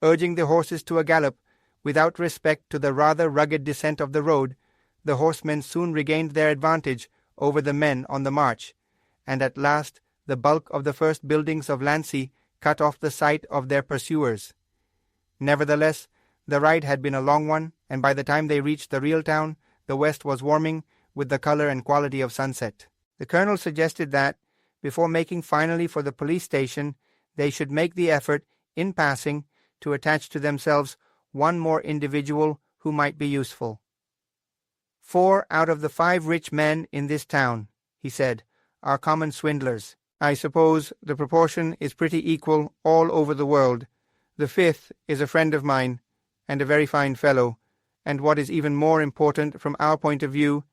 Urging the horses to a gallop, without respect to the rather rugged descent of the road, the horsemen soon regained their advantage over the men on the march, and at last the bulk of the first buildings of Lancy cut off the sight of their pursuers. Nevertheless, the ride had been a long one, and by the time they reached the real town, the west was warming with the color and quality of sunset. The colonel suggested that, before making finally for the police station, they should make the effort, in passing, to attach to themselves one more individual who might be useful. 4 out of the 5 rich men in this town, he said, are common swindlers. I suppose the proportion is pretty equal all over the world. The 5th is a friend of mine, and a very fine fellow, and what is even more important from our point of view,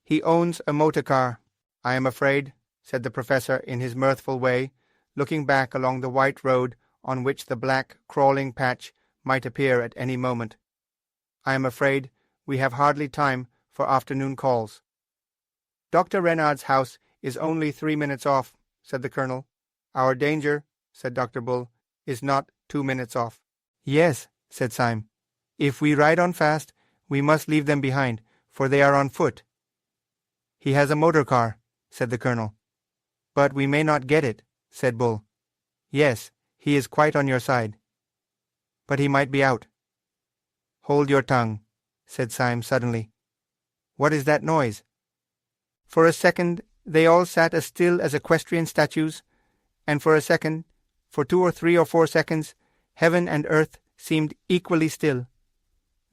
he owns a motor car. I am afraid, said the professor in his mirthful way, looking back along the white road on which the black, crawling patch might appear at any moment. I am afraid we have hardly time for afternoon calls. Dr. Renard's house is only 3 minutes off, said the colonel. Our danger, said Dr. Bull, is not 2 minutes off. Yes, said Syme. If we ride on fast, we must leave them behind, for they are on foot. He has a motor car, said the colonel. But we may not get it, said Bull. Yes, he is quite on your side. But he might be out. Hold your tongue, said Syme suddenly. What is that noise? For a second they all sat as still as equestrian statues, and for a second, for 2 or 3 or 4 seconds, heaven and earth seemed equally still.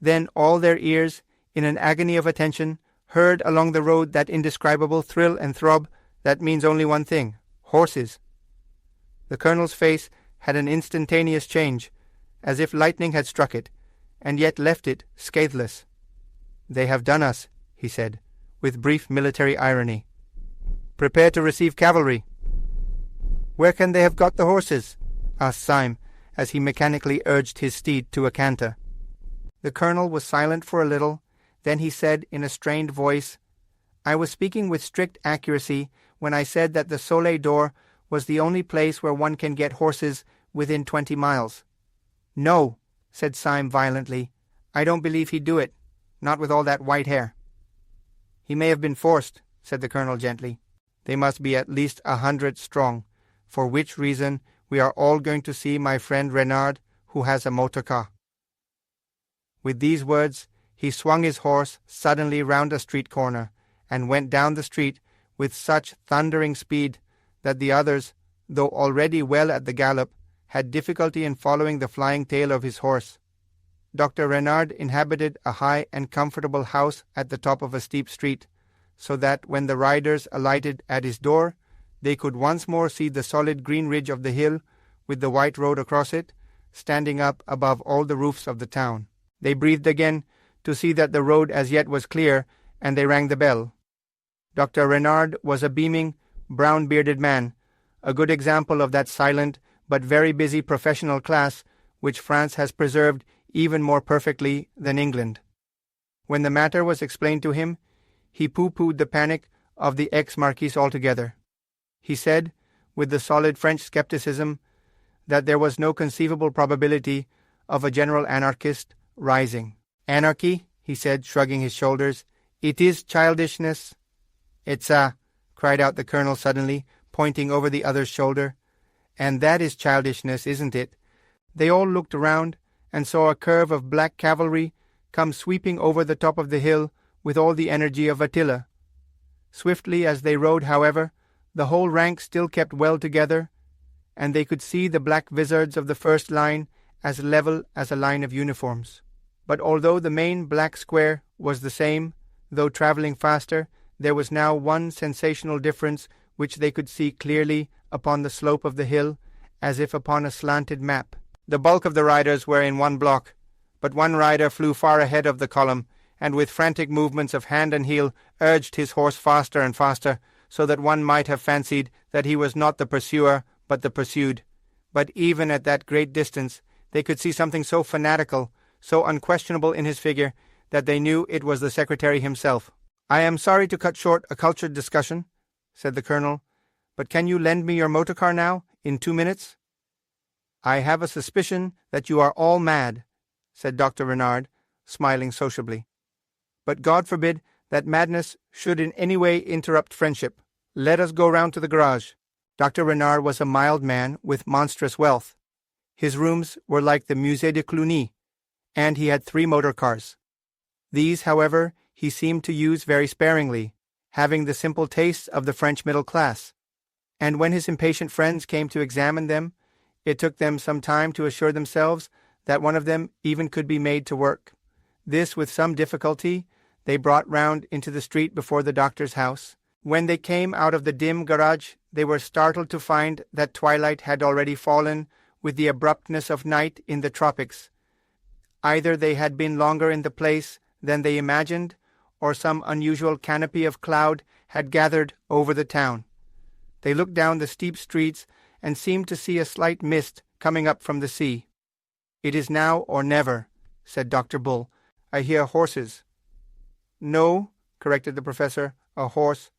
Then all their ears, in an agony of attention, heard along the road that indescribable thrill and throb that means only one thing: horses. The colonel's face had an instantaneous change, as if lightning had struck it, and yet left it scatheless. They have done us, he said, with brief military irony. Prepare to receive cavalry. Where can they have got the horses? Asked Syme, as he mechanically urged his steed to a canter. The colonel was silent for a little, then he said in a strained voice, I was speaking with strict accuracy when I said that the Soleil d'Or was the only place where one can get horses within 20 miles. No, said Syme violently, I don't believe he'd do it, not with all that white hair. He may have been forced, said the colonel gently. They must be at least 100 strong, for which reason we are all going to see my friend Renard, who has a motor car. With these words, he swung his horse suddenly round a street corner, and went down the street with such thundering speed that the others, though already well at the gallop, had difficulty in following the flying tail of his horse. Dr. Renard inhabited a high and comfortable house at the top of a steep street, so that when the riders alighted at his door, they could once more see the solid green ridge of the hill, with the white road across it, standing up above all the roofs of the town. They breathed again to see that the road as yet was clear, and they rang the bell. Dr. Renard was a beaming, brown-bearded man, a good example of that silent but very busy professional class which France has preserved even more perfectly than England. When the matter was explained to him, he pooh-poohed the panic of the ex-marquis altogether. He said, with the solid French skepticism, that there was no conceivable probability of a general anarchist rising. Anarchy, he said, shrugging his shoulders, it is childishness. It's cried out the colonel suddenly, pointing over the other's shoulder. And that is childishness, isn't it? They all looked around and saw a curve of black cavalry come sweeping over the top of the hill with all the energy of Attila. Swiftly as they rode, however, the whole rank still kept well together, and they could see the black vizards of the first line as level as a line of uniforms. But although the main black square was the same, though travelling faster, there was now one sensational difference which they could see clearly upon the slope of the hill, as if upon a slanted map. The bulk of the riders were in one block, but one rider flew far ahead of the column, and with frantic movements of hand and heel urged his horse faster and faster, so that one might have fancied that he was not the pursuer but the pursued. But even at that great distance they could see something so fanatical, so unquestionable in his figure, that they knew it was the secretary himself. I am sorry to cut short a cultured discussion, said the colonel, but can you lend me your motor car now, in 2 minutes? "I have a suspicion that you are all mad," said Dr. Renard, smiling sociably. "But God forbid that madness should in any way interrupt friendship. Let us go round to the garage." Dr. Renard was a mild man with monstrous wealth. His rooms were like the Musée de Cluny, and he had 3 motor cars. These, however, he seemed to use very sparingly, having the simple tastes of the French middle class. And when his impatient friends came to examine them, it took them some time to assure themselves that one of them even could be made to work. This, with some difficulty, they brought round into the street before the doctor's house. When they came out of the dim garage, they were startled to find that twilight had already fallen with the abruptness of night in the tropics. Either they had been longer in the place than they imagined, or some unusual canopy of cloud had gathered over the town. They looked down the steep streets and seemed to see a slight mist coming up from the sea. "It is now or never," said Dr. Bull. "I hear horses." "No," corrected the professor, "a horse."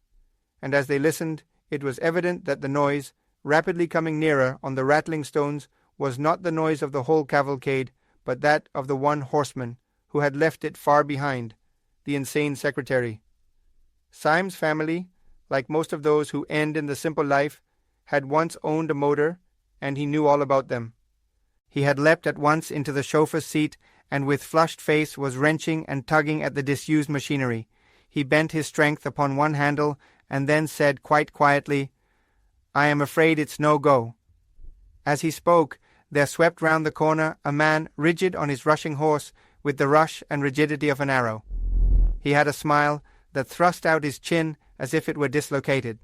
And as they listened, it was evident that the noise, rapidly coming nearer on the rattling stones, was not the noise of the whole cavalcade, but that of the one horseman, who had left it far behind, the insane secretary. Syme's family, like most of those who end in the simple life, had once owned a motor, and he knew all about them. He had leapt at once into the chauffeur's seat, and with flushed face was wrenching and tugging at the disused machinery. He bent his strength upon one handle, and then said quite quietly, "I am afraid it's no go." As he spoke, there swept round the corner a man rigid on his rushing horse with the rush and rigidity of an arrow. He had a smile that thrust out his chin as if it were dislocated.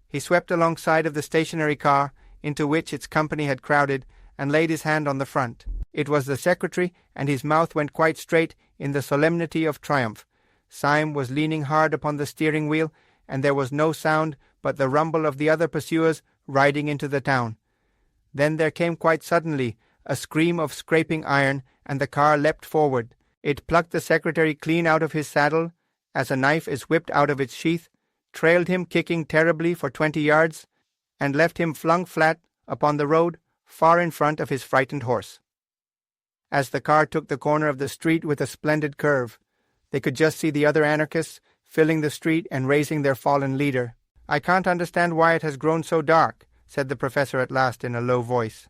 He swept alongside of the stationary car, into which its company had crowded, and laid his hand on the front. It was the secretary, and his mouth went quite straight in the solemnity of triumph. Syme was leaning hard upon the steering wheel, and there was no sound but the rumble of the other pursuers riding into the town. Then there came quite suddenly a scream of scraping iron, and the car leapt forward. It plucked the secretary clean out of his saddle, as a knife is whipped out of its sheath, trailed him kicking terribly for 20 yards, and left him flung flat upon the road, far in front of his frightened horse. As the car took the corner of the street with a splendid curve, they could just see the other anarchists filling the street and raising their fallen leader. "I can't understand why it has grown so dark," said the professor at last in a low voice.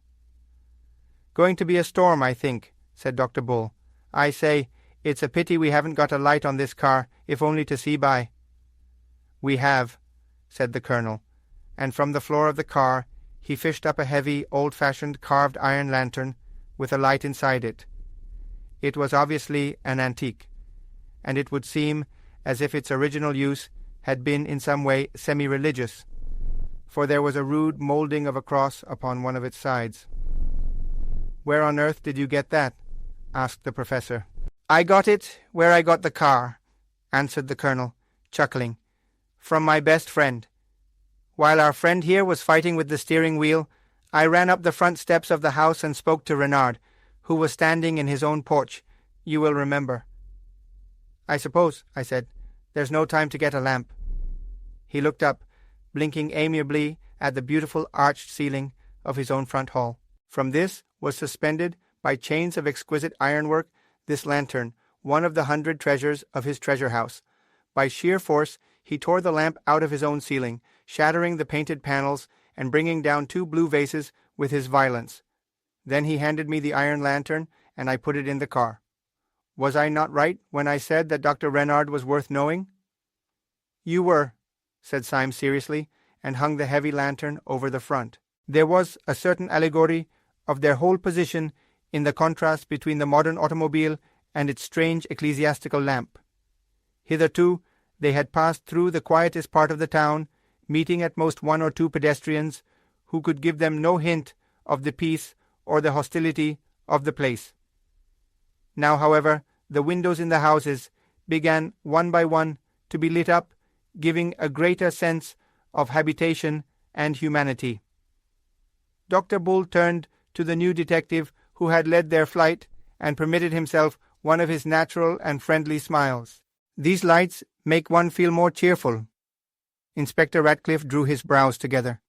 "Going to be a storm, I think," said Dr. Bull. "I say, it's a pity we haven't got a light on this car, if only to see by." "We have," said the colonel, and from the floor of the car he fished up a heavy, old-fashioned carved iron lantern with a light inside it. It was obviously an antique, and it would seem as if its original use had been in some way semi-religious, for there was a rude moulding of a cross upon one of its sides. "Where on earth did you get that?" asked the professor. "I got it where I got the car," answered the colonel, chuckling, "from my best friend. While our friend here was fighting with the steering wheel, I ran up the front steps of the house and spoke to Renard, who was standing in his own porch, you will remember. "I suppose," I said, "there's no time to get a lamp." He looked up, blinking amiably at the beautiful arched ceiling of his own front hall. From this was suspended by chains of exquisite ironwork this lantern, one of the 100 treasures of his treasure house. By sheer force he tore the lamp out of his own ceiling, shattering the painted panels and bringing down 2 blue vases with his violence. Then he handed me the iron lantern, and I put it in the car. Was I not right when I said that Dr. Renard was worth knowing? "You were," said Syme seriously, and hung the heavy lantern over the front. There was a certain allegory of their whole position in the contrast between the modern automobile and its strange ecclesiastical lamp. Hitherto they had passed through the quietest part of the town, meeting at most 1 or 2 pedestrians who could give them no hint of the peace or the hostility of the place. Now, however, the windows in the houses began one by one to be lit up, giving a greater sense of habitation and humanity. Dr. Bull turned to the new detective who had led their flight and permitted himself one of his natural and friendly smiles. "These lights make one feel more cheerful." Inspector Ratcliffe drew his brows together.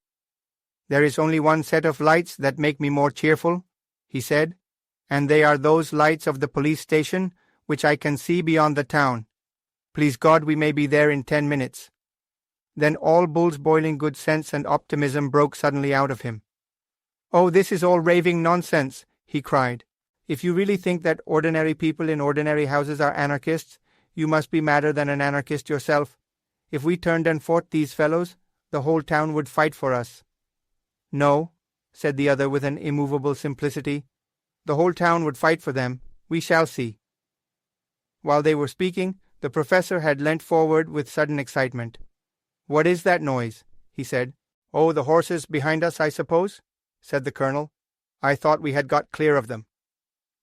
There is only one set of lights that make me more cheerful, he said, and they are those lights of the police station which I can see beyond the town. Please God we may be there in 10 minutes. Then all Bull's boiling good sense and optimism broke suddenly out of him. Oh, this is all raving nonsense, he cried. If you really think that ordinary people in ordinary houses are anarchists, you must be madder than an anarchist yourself. If we turned and fought these fellows, the whole town would fight for us. No, said the other with an immovable simplicity. The whole town would fight for them. We shall see. While they were speaking, the professor had leant forward with sudden excitement. What is that noise? He said. Oh, the horses behind us, I suppose, said the colonel. I thought we had got clear of them.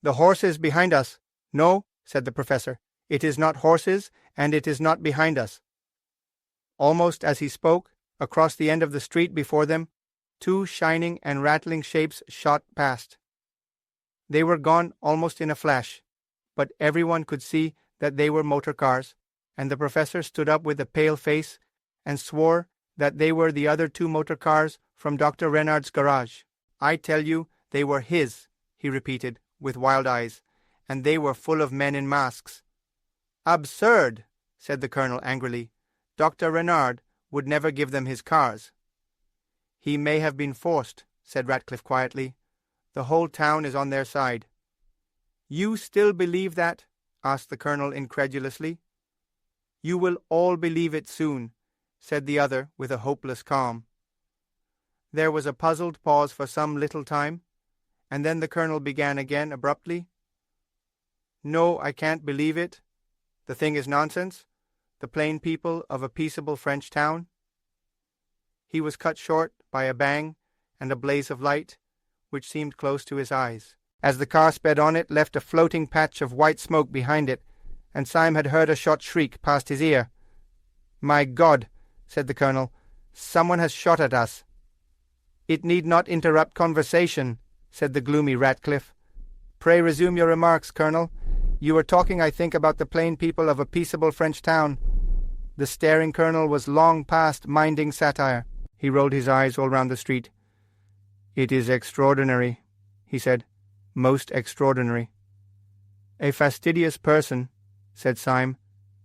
The horses behind us? No, said the professor. It is not horses, and it is not behind us. Almost as he spoke, across the end of the street before them, two shining and rattling shapes shot past. They were gone almost in a flash, but everyone could see that they were motor cars, and the professor stood up with a pale face and swore that they were the other two motor cars from Dr. Renard's garage. I tell you, they were his, he repeated, with wild eyes, and they were full of men in masks. Absurd, said the colonel angrily. Dr. Renard would never give them his cars. He may have been forced, said Ratcliffe quietly. The whole town is on their side. You still believe that? Asked the colonel incredulously. You will all believe it soon, said the other with a hopeless calm. There was a puzzled pause for some little time, and then the colonel began again abruptly. No, I can't believe it. The thing is nonsense. The plain people of a peaceable French town. He was cut short by a bang and a blaze of light, which seemed close to his eyes. As the car sped on, it left a floating patch of white smoke behind it, and Syme had heard a shot shriek past his ear. My God, said the colonel, someone has shot at us. It need not interrupt conversation, said the gloomy Ratcliffe. Pray resume your remarks, colonel. You were talking, I think, about the plain people of a peaceable French town. The staring colonel was long past minding satire. He rolled his eyes all round the street. It is extraordinary, he said. Most extraordinary. A fastidious person, said Syme,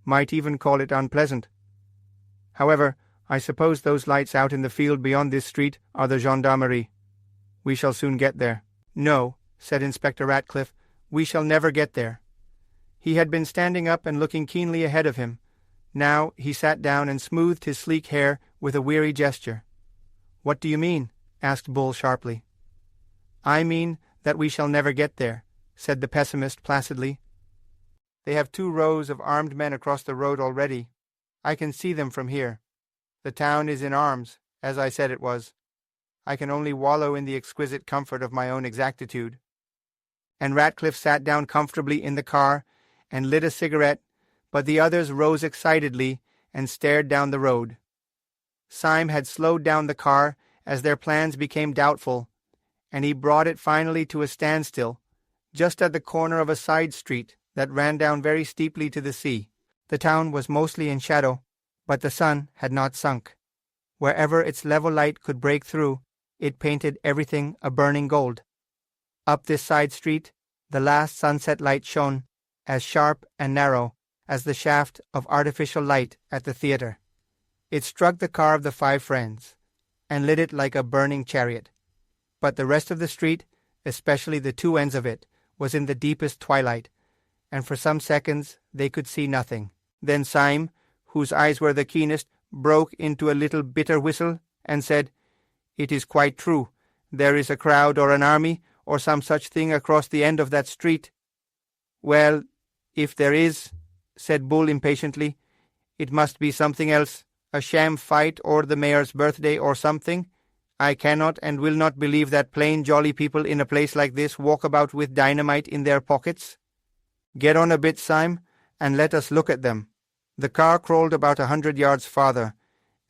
might even call it unpleasant. However, I suppose those lights out in the field beyond this street are the gendarmerie. We shall soon get there. No, said Inspector Ratcliffe, we shall never get there. He had been standing up and looking keenly ahead of him. Now he sat down and smoothed his sleek hair with a weary gesture. What do you mean? Asked Bull sharply. I mean that we shall never get there, said the pessimist placidly. They have 2 rows of armed men across the road already. I can see them from here. The town is in arms, as I said it was. I can only wallow in the exquisite comfort of my own exactitude. And Ratcliffe sat down comfortably in the car and lit a cigarette, but the others rose excitedly and stared down the road. Syme had slowed down the car as their plans became doubtful, and he brought it finally to a standstill, just at the corner of a side street that ran down very steeply to the sea. The town was mostly in shadow, but the sun had not sunk. Wherever its level light could break through, it painted everything a burning gold. Up this side street, the last sunset light shone, as sharp and narrow as the shaft of artificial light at the theatre. It struck the car of the 5 friends, and lit it like a burning chariot. But the rest of the street, especially the 2 ends of it, was in the deepest twilight, and for some seconds they could see nothing. Then Syme, whose eyes were the keenest, broke into a little bitter whistle, and said, It is quite true. There is a crowd or an army, or some such thing across the end of that street. Well, if there is, said Bull impatiently, it must be something else, a sham fight or the mayor's birthday or something. I cannot and will not believe that plain jolly people in a place like this walk about with dynamite in their pockets. Get on a bit, Syme, and let us look at them. The car crawled about 100 yards farther,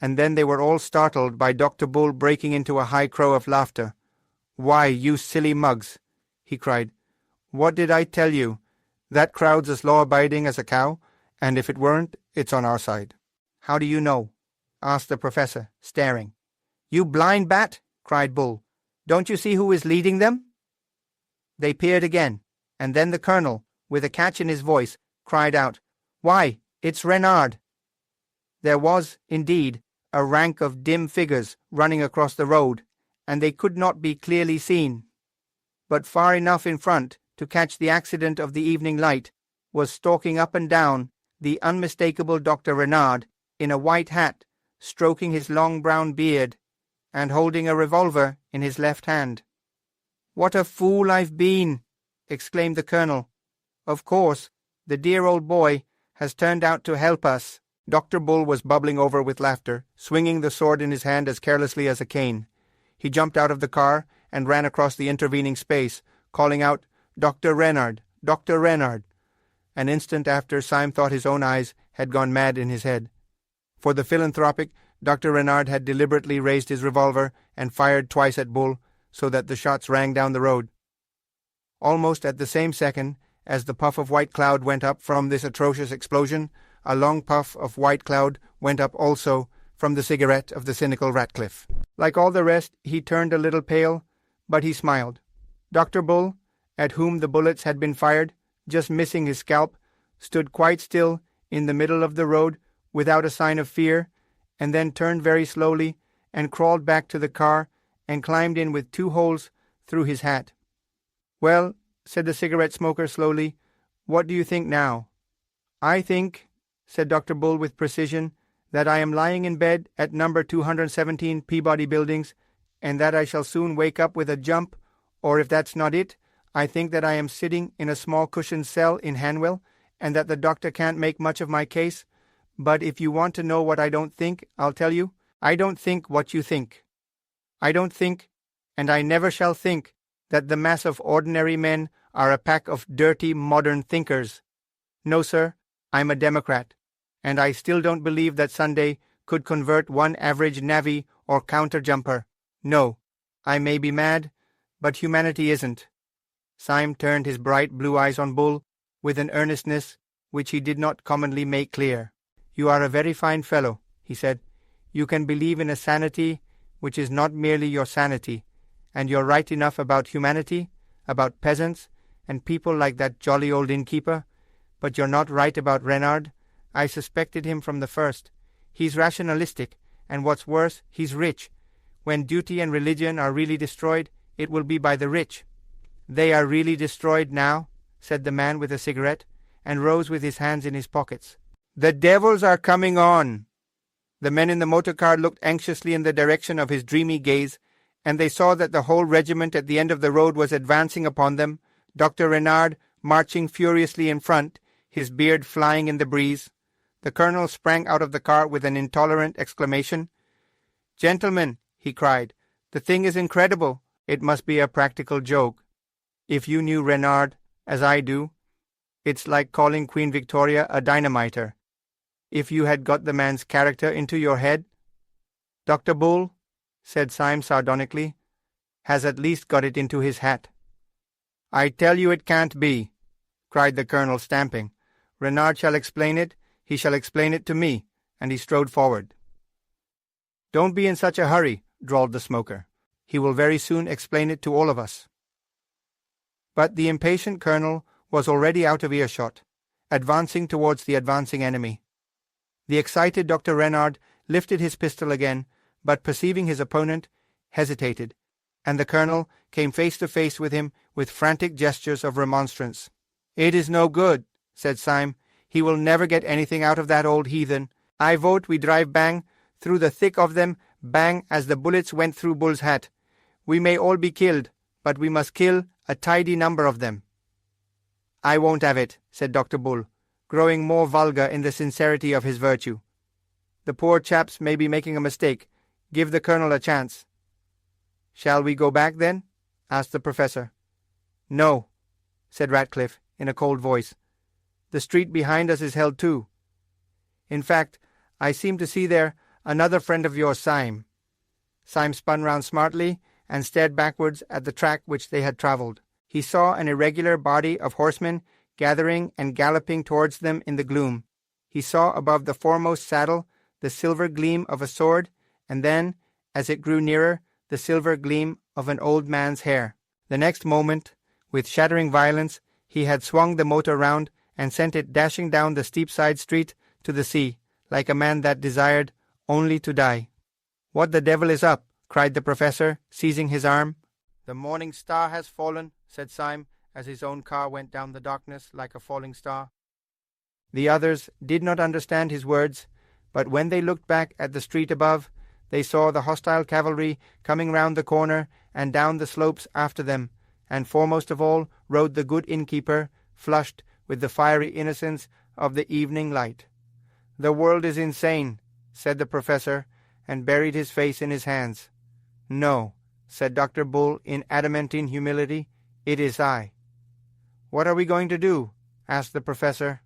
and then they were all startled by Dr. Bull breaking into a high crow of laughter. Why, you silly mugs, he cried. What did I tell you? That crowd's as law-abiding as a cow, and if it weren't, it's on our side. How do you know? Asked the professor, staring. You blind bat, cried Bull. "Don't you see who is leading them?" They peered again, and then the colonel, with a catch in his voice, cried out, "Why, it's Renard!" There was, indeed, a rank of dim figures running across the road, and they could not be clearly seen. But far enough in front to catch the accident of the evening light was stalking up and down the unmistakable Dr. Renard in a white hat, stroking his long brown beard, and holding a revolver in his left hand. "What a fool I've been!" exclaimed the colonel. "Of course, the dear old boy has turned out to help us." Dr. Bull was bubbling over with laughter, swinging the sword in his hand as carelessly as a cane. He jumped out of the car and ran across the intervening space, calling out, "Dr. Renard! Dr. Renard!" An instant after, Syme thought his own eyes had gone mad in his head. For the philanthropic, Dr. Renard had deliberately raised his revolver and fired twice at Bull, so that the shots rang down the road. Almost at the same second, as the puff of white cloud went up from this atrocious explosion, a long puff of white cloud went up also from the cigarette of the cynical Ratcliffe. Like all the rest, he turned a little pale, but he smiled. Dr. Bull, at whom the bullets had been fired, just missing his scalp, stood quite still in the middle of the road without a sign of fear, and then turned very slowly and crawled back to the car and climbed in with 2 holes through his hat. "Well," said the cigarette smoker slowly, "what do you think now?" "I think," said Dr. Bull with precision, "that I am lying in bed at number 217 Peabody Buildings, and that I shall soon wake up with a jump, or if that's not it, I think that I am sitting in a small cushioned cell in Hanwell, and that the doctor can't make much of my case. But if you want to know what I don't think, I'll tell you. I don't think what you think. I don't think, and I never shall think, that the mass of ordinary men are a pack of dirty modern thinkers. No, sir, I'm a Democrat, and I still don't believe that Sunday could convert one average navvy or counter-jumper. No, I may be mad, but humanity isn't." Syme turned his bright blue eyes on Bull with an earnestness which he did not commonly make clear. "You are a very fine fellow," he said. "You can believe in a sanity which is not merely your sanity, and you're right enough about humanity, about peasants, and people like that jolly old innkeeper, but you're not right about Renard. I suspected him from the first. He's rationalistic, and what's worse, he's rich. When duty and religion are really destroyed, it will be by the rich." "They are really destroyed now," said the man with a cigarette, and rose with his hands in his pockets. "The devils are coming on." The men in the motor car looked anxiously in the direction of his dreamy gaze, and they saw that the whole regiment at the end of the road was advancing upon them, Dr. Renard marching furiously in front, his beard flying in the breeze. The colonel sprang out of the car with an intolerant exclamation. "Gentlemen," he cried, "the thing is incredible. It must be a practical joke. If you knew Renard, as I do, it's like calling Queen Victoria a dynamiter. If you had got the man's character into your head, Dr. Bull," said Syme sardonically, "has at least got it into his hat." "I tell you it can't be," cried the colonel, stamping. "Renard shall explain it. He shall explain it to me," and he strode forward. "Don't be in such a hurry," drawled the smoker. "He will very soon explain it to all of us." But the impatient colonel was already out of earshot, advancing towards the advancing enemy. The excited Dr. Renard lifted his pistol again, but perceiving his opponent, hesitated, and the colonel came face to face with him with frantic gestures of remonstrance. "It is no good," said Syme. "He will never get anything out of that old heathen. I vote we drive bang through the thick of them, bang as the bullets went through Bull's hat. We may all be killed, but we must kill a tidy number of them." "I won't have it," said Dr. Bull, growing more vulgar in the sincerity of his virtue. "The poor chaps may be making a mistake. Give the colonel a chance." "Shall we go back, then?" asked the professor. "No," said Ratcliffe, in a cold voice. "The street behind us is held too. In fact, I seem to see there another friend of yours, Syme." Syme spun round smartly and stared backwards at the track which they had travelled. He saw an irregular body of horsemen gathering and galloping towards them in the gloom. He saw above the foremost saddle the silver gleam of a sword, and then, as it grew nearer, the silver gleam of an old man's hair. The next moment, with shattering violence, he had swung the motor round and sent it dashing down the steep side street to the sea, like a man that desired only to die. "What the devil is up?" cried the professor, seizing his arm. "The morning star has fallen," said Syme, as his own car went down the darkness like a falling star. The others did not understand his words, but when they looked back at the street above, they saw the hostile cavalry coming round the corner and down the slopes after them, and foremost of all rode the good innkeeper, flushed with the fiery innocence of the evening light. "The world is insane," said the professor, and buried his face in his hands. "No," said Dr. Bull in adamantine humility, "it is I." "What are we going to do?" asked the professor.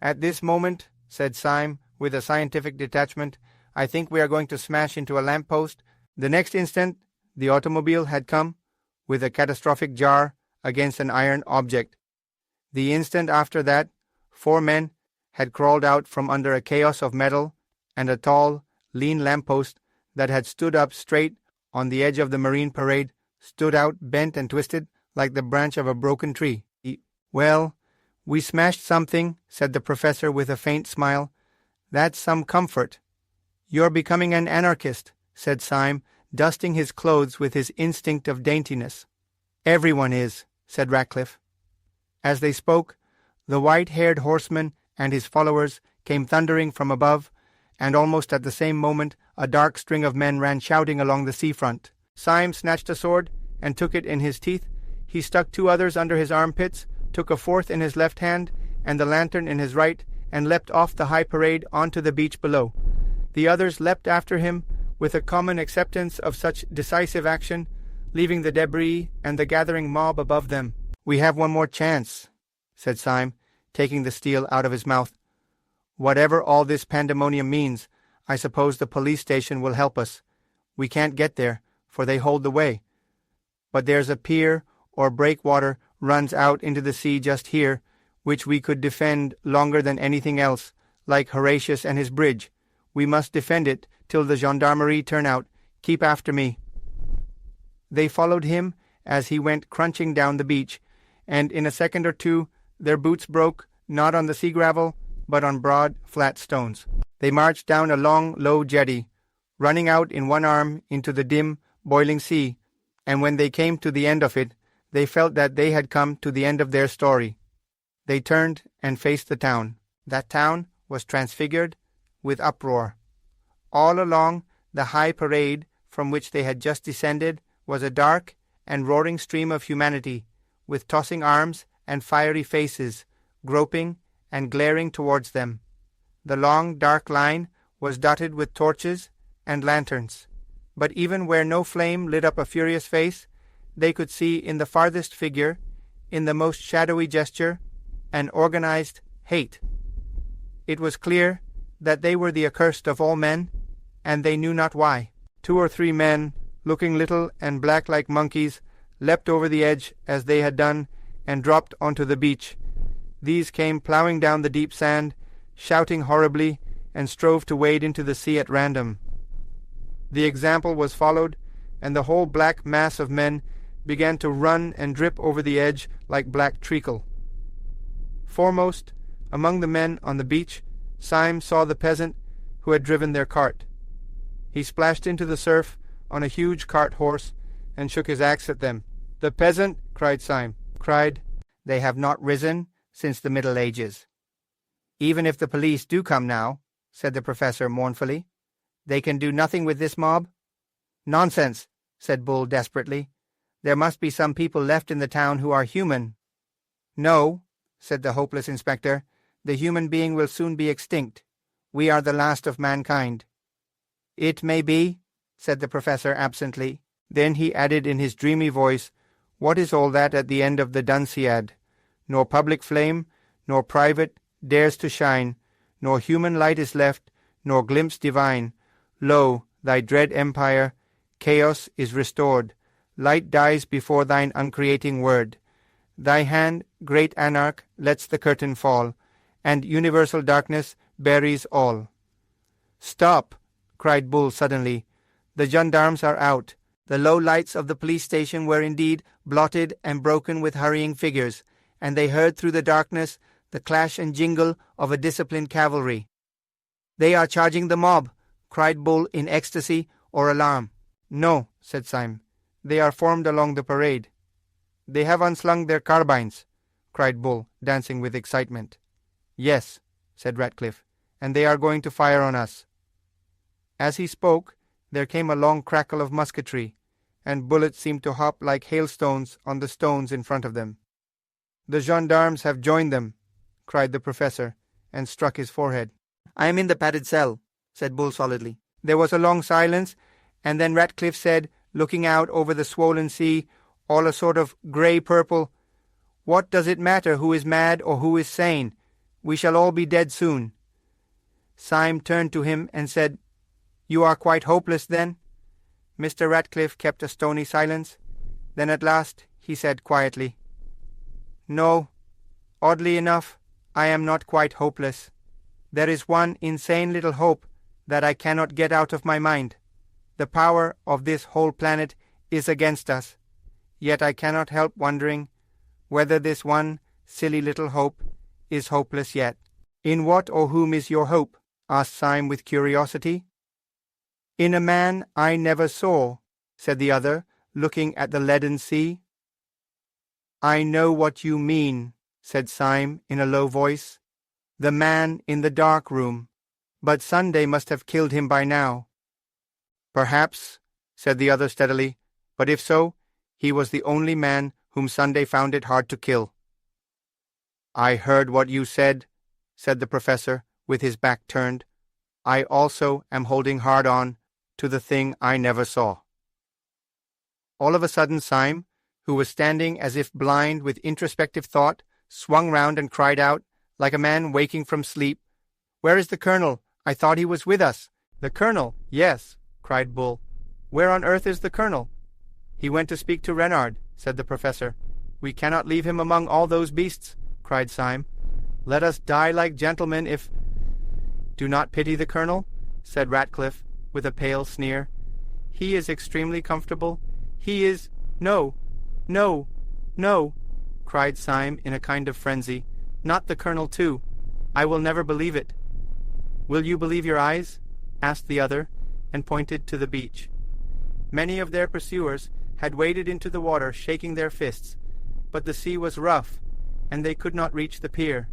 "At this moment," said Syme, with a scientific detachment, "I think we are going to smash into a lamp-post." The next instant the automobile had come, with a catastrophic jar, against an iron object. The instant after that, 4 men had crawled out from under a chaos of metal, and a tall, lean lamp-post that had stood up straight on the edge of the Marine Parade stood out bent and twisted like the branch of a broken tree. "Well, we smashed something," said the professor with a faint smile. "That's some comfort." "You're becoming an anarchist," said Syme, dusting his clothes with his instinct of daintiness. "Everyone is," said Ratcliffe. As they spoke, the white-haired horseman and his followers came thundering from above, and almost at the same moment a dark string of men ran shouting along the seafront. Syme snatched a sword and took it in his teeth. He stuck 2 others under his armpits, took a 4th in his left hand and the lantern in his right, and leapt off the high parade onto the beach below. The others leapt after him with a common acceptance of such decisive action, leaving the debris and the gathering mob above them. "We have one more chance," said Syme, taking the steel out of his mouth. "Whatever all this pandemonium means, I suppose the police station will help us. We can't get there, for they hold the way. But there's a pier or breakwater runs out into the sea just here, which we could defend longer than anything else, like Horatius and his bridge. We must defend it till the gendarmerie turn out. Keep after me." They followed him as he went crunching down the beach, and in a second or two their boots broke, not on the sea gravel, but on broad, flat stones. They marched down a long, low jetty, running out in one arm into the dim, boiling sea, and when they came to the end of it, they felt that they had come to the end of their story. They turned and faced the town. That town was transfigured with uproar. All along the high parade from which they had just descended was a dark and roaring stream of humanity, with tossing arms and fiery faces, groping and glaring towards them. The long, dark line was dotted with torches and lanterns, but even where no flame lit up a furious face, they could see in the farthest figure, in the most shadowy gesture, an organized hate. It was clear that they were the accursed of all men, and they knew not why. 2 or 3 men, looking little and black like monkeys, leapt over the edge as they had done, and dropped onto the beach. These came ploughing down the deep sand, shouting horribly, and strove to wade into the sea at random. The example was followed, and the whole black mass of men began to run and drip over the edge like black treacle. Foremost, among the men on the beach, Syme saw the peasant who had driven their cart. He splashed into the surf on a huge cart horse and shook his axe at them. "The peasant," cried Syme, "they have not risen since the Middle Ages." "Even if the police do come now," said the professor mournfully, "they can do nothing with this mob?" "Nonsense," said Bull desperately. "There must be some people left in the town who are human." "No," said the hopeless inspector, "the human being will soon be extinct. We are the last of mankind." "It may be," said the professor absently. Then he added in his dreamy voice, "What is all that at the end of the Dunciad? Nor public flame, nor private, dares to shine, nor human light is left, nor glimpse divine. Lo, thy dread empire, chaos is restored, light dies before thine uncreating word. Thy hand, great anarch, lets the curtain fall, and universal darkness buries all." "Stop!" cried Bull suddenly. "The gendarmes are out. The low lights of the police station were indeed blotted and broken with hurrying figures, and they heard through the darkness the clash and jingle of a disciplined cavalry. "They are charging the mob," cried Bull in ecstasy or alarm. "No," said Syme. "They are formed along the parade." "They have unslung their carbines," cried Bull, dancing with excitement. "Yes," said Ratcliffe, "and they are going to fire on us." As he spoke, there came a long crackle of musketry, and bullets seemed to hop like hailstones on the stones in front of them. "The gendarmes have joined them," cried the professor, and struck his forehead. "I am in the padded cell," said Bull solidly. There was a long silence, and then Ratcliffe said, looking out over the swollen sea, all a sort of grey-purple, "What does it matter who is mad or who is sane? We shall all be dead soon." Syme turned to him and said, "You are quite hopeless, then?" Mr. Ratcliffe kept a stony silence. Then at last he said quietly, "No, oddly enough, I am not quite hopeless. There is one insane little hope that I cannot get out of my mind. The power of this whole planet is against us, yet I cannot help wondering whether this one silly little hope is hopeless yet." "In what or whom is your hope?" asked Syme with curiosity. "In a man I never saw," said the other, looking at the leaden sea. "I know what you mean," said Syme in a low voice. "The man in the dark room. But Sunday must have killed him by now." "Perhaps," said the other steadily, "but if so, he was the only man whom Sunday found it hard to kill." "I heard what you said," said the professor, with his back turned. "I also am holding hard on to the thing I never saw." All of a sudden Syme, who was standing as if blind with introspective thought, swung round and cried out, like a man waking from sleep, "Where is the Colonel? I thought he was with us." "The Colonel? Yes," cried Bull. "Where on earth is the Colonel?" "He went to speak to Renard," said the professor. "We cannot leave him among all those beasts," cried Syme. "Let us die like gentlemen if—" "Do not pity the Colonel," said Ratcliffe, with a pale sneer. "He is extremely comfortable. He is—" "No, no, no," cried Syme in a kind of frenzy. "Not the Colonel too. I will never believe it." "Will you believe your eyes?" asked the other, and pointed to the beach. Many of their pursuers had waded into the water, shaking their fists, but the sea was rough, and they could not reach the pier.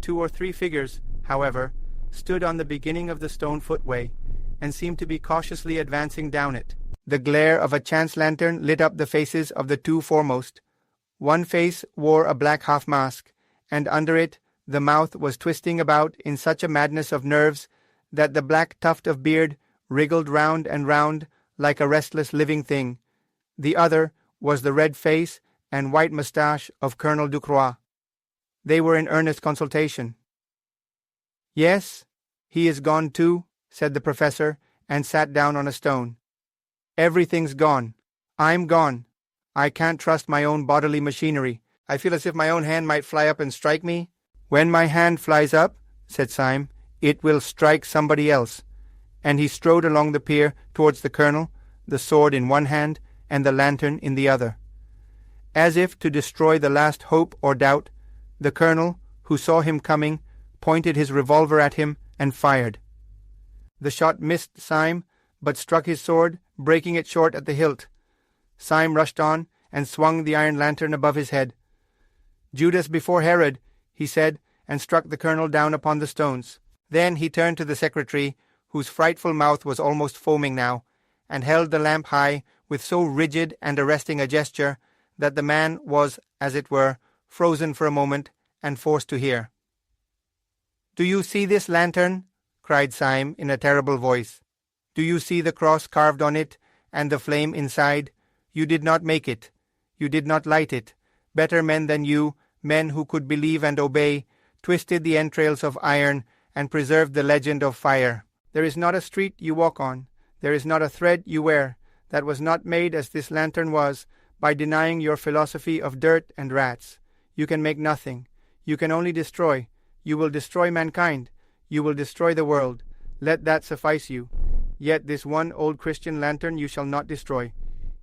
2 or 3 figures, however, stood on the beginning of the stone footway, and seemed to be cautiously advancing down it. The glare of a chance lantern lit up the faces of the 2 foremost. One face wore a black half-mask, and under it the mouth was twisting about in such a madness of nerves that the black tuft of beard wriggled round and round like a restless living thing. The other was the red face and white moustache of Colonel Ducroix. They were in earnest consultation. "Yes, he is gone too," said the professor, and sat down on a stone. "Everything's gone. I'm gone. I can't trust my own bodily machinery. I feel as if my own hand might fly up and strike me." "When my hand flies up," said Syme, "it will strike somebody else." And he strode along the pier towards the Colonel, the sword in one hand and the lantern in the other. As if to destroy the last hope or doubt, the Colonel, who saw him coming, pointed his revolver at him and fired. The shot missed Syme, but struck his sword, breaking it short at the hilt. Syme rushed on and swung the iron lantern above his head. "Judas before Herod," he said, and struck the Colonel down upon the stones. Then he turned to the secretary, whose frightful mouth was almost foaming now, and held the lamp high with so rigid and arresting a gesture that the man was, as it were, frozen for a moment and forced to hear. "Do you see this lantern?" cried Syme in a terrible voice. "Do you see the cross carved on it and the flame inside? You did not make it. You did not light it. Better men than you, men who could believe and obey, twisted the entrails of iron and preserved the legend of fire. There is not a street you walk on, there is not a thread you wear, that was not made as this lantern was, by denying your philosophy of dirt and rats. You can make nothing. You can only destroy. You will destroy mankind. You will destroy the world. Let that suffice you. Yet this one old Christian lantern you shall not destroy.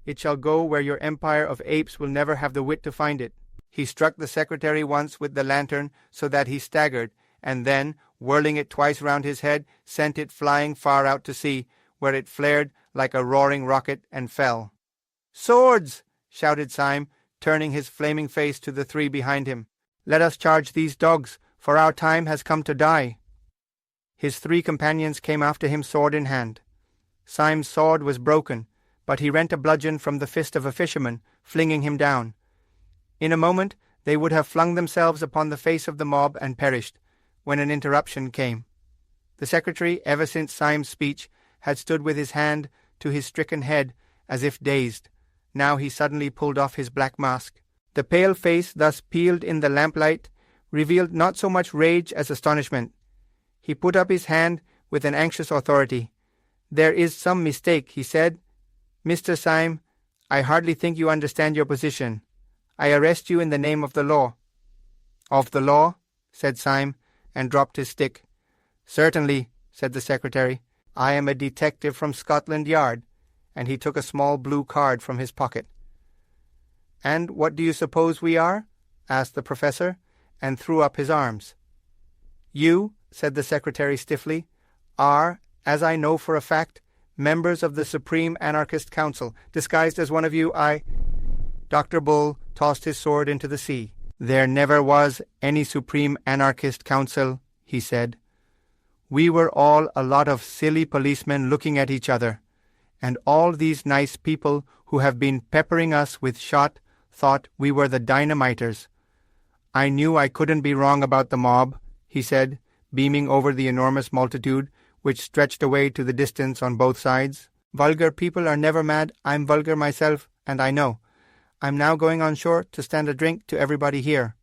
It shall go where your empire of apes will never have the wit to find it. He struck the secretary once with the lantern so that he staggered, and then, whirling it twice round his head, sent it flying far out to sea, where it flared like a roaring rocket and fell. "Swords!" shouted Syme, turning his flaming face to the three behind him. "Let us charge these dogs, for our time has come to die." His three companions came after him sword in hand. Syme's sword was broken, but he rent a bludgeon from the fist of a fisherman, flinging him down. In a moment they would have flung themselves upon the face of the mob and perished, when an interruption came. The secretary, ever since Syme's speech, had stood with his hand to his stricken head, as if dazed. Now he suddenly pulled off his black mask. The pale face thus peeled in the lamplight revealed not so much rage as astonishment. He put up his hand with an anxious authority. "There is some mistake," he said. "Mr. Syme, I hardly think you understand your position. I arrest you in the name of the law." "Of the law?" said Syme, and dropped his stick. "Certainly," said the secretary. "I am a detective from Scotland Yard," and he took a small blue card from his pocket. "And what do you suppose we are?" asked the professor, and threw up his arms. "You," said the secretary stiffly, "are, as I know for a fact, members of the Supreme Anarchist Council. Disguised as one of you, Dr. Bull tossed his sword into the sea. "There never was any Supreme Anarchist Council," he said. "We were all a lot of silly policemen looking at each other, and all these nice people who have been peppering us with shot thought we were the dynamiters. I knew I couldn't be wrong about the mob," he said, beaming over the enormous multitude which stretched away to the distance on both sides. "Vulgar people are never mad. I'm vulgar myself, and I know. I'm now going on shore to stand a drink to everybody here."